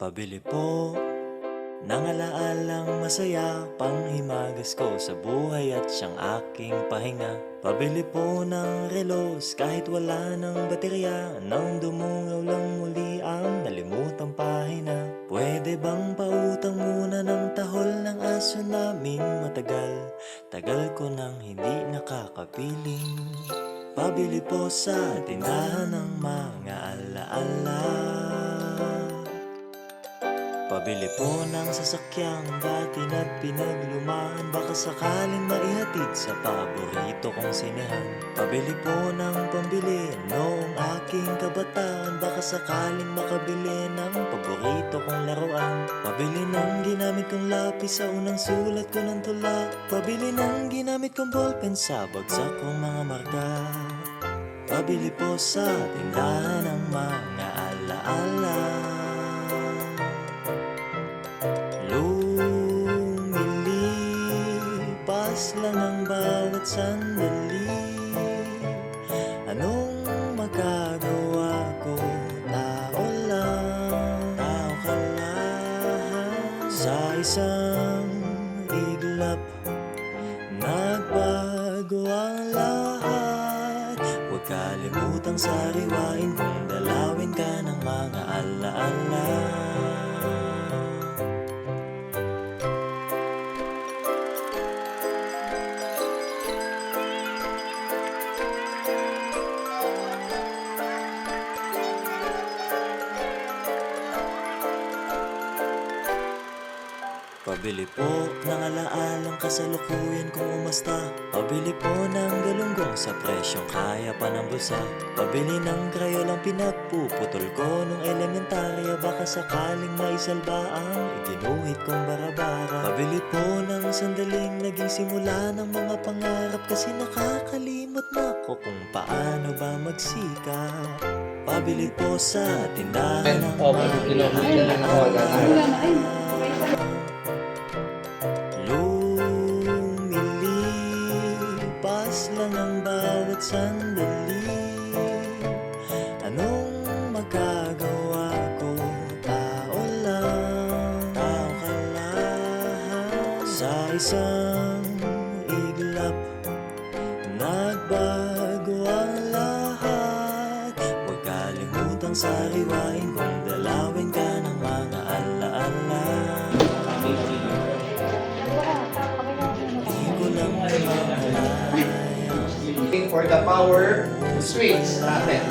Pabili po ng alaalang masaya, panghimagas ko sa buhay at siyang aking pahinga. Pabili po ng relos kahit wala ng baterya, nang dumungaw lang muli ang nalimutang pahina. Pwede bang pautang muna ng tahol ng aso naming matagal? Tagal ko nang hindi nakakapiling. Pabili po sa tindahan ng mga alaala. Pabili po ng sasakyang dati na pinaglumaan, baka sakaling maihatid sa paborito kong sinehan. Pabili po ng pambili noong aking kabataan, baka sakaling makabili ng paborito kong laruan. Pabili ng ginamit kong lapis sa unang sulat ko ng tula. Pabili ng ginamit kong ballpen sa bagsak kong mga marka. Pabili po sa tindahan ng mga alaala. Lumilipas lang ang bawat sandali. Anong magagawa ko? Tao lang, tao ka lang. Sa isang iglap, nagbago ang lahat. Huwag kalimutang sariwain kung dalawin ka ng mga alaala. Pabili po ng alaalang kasalukuyan kong umasta. Pabili po ng galunggong sa presyong kaya pa ng bulsa. Pabili ng krayolang pinagpuputol ko nung elementarya, baka sakaling maisalba ang iginuhit kong barabara. Pabili po ng sandaling naging simula ng mga pangarap, kasi nakakalimot na ko kung paano ba magsikap. Pabili po sa tindahan ng mga lumilipas lang ang bawat sandali. Anong magagawa ko? Tao lang, tao ka lang. Sa isang iglap, nagbago ang lahat. Huwag kalimutang sariwain kung dalawin ka ng mga alaala. Di ko lang mamalaya. For the power switch natin.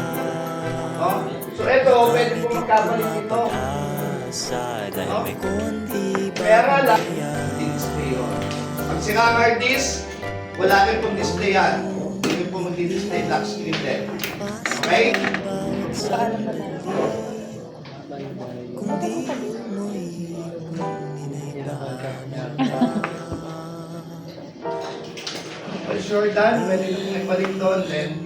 No? So ito, pwede po magkabalik ito. Dahil may konti Pera lang, kaya. display yun. Pag sira ang hard disk, wala rin pong display yan. Hindi po mag-display lock screen din. Okay? Kung di mo inaibahan. For sure done, pwede nyo ibalik doon, then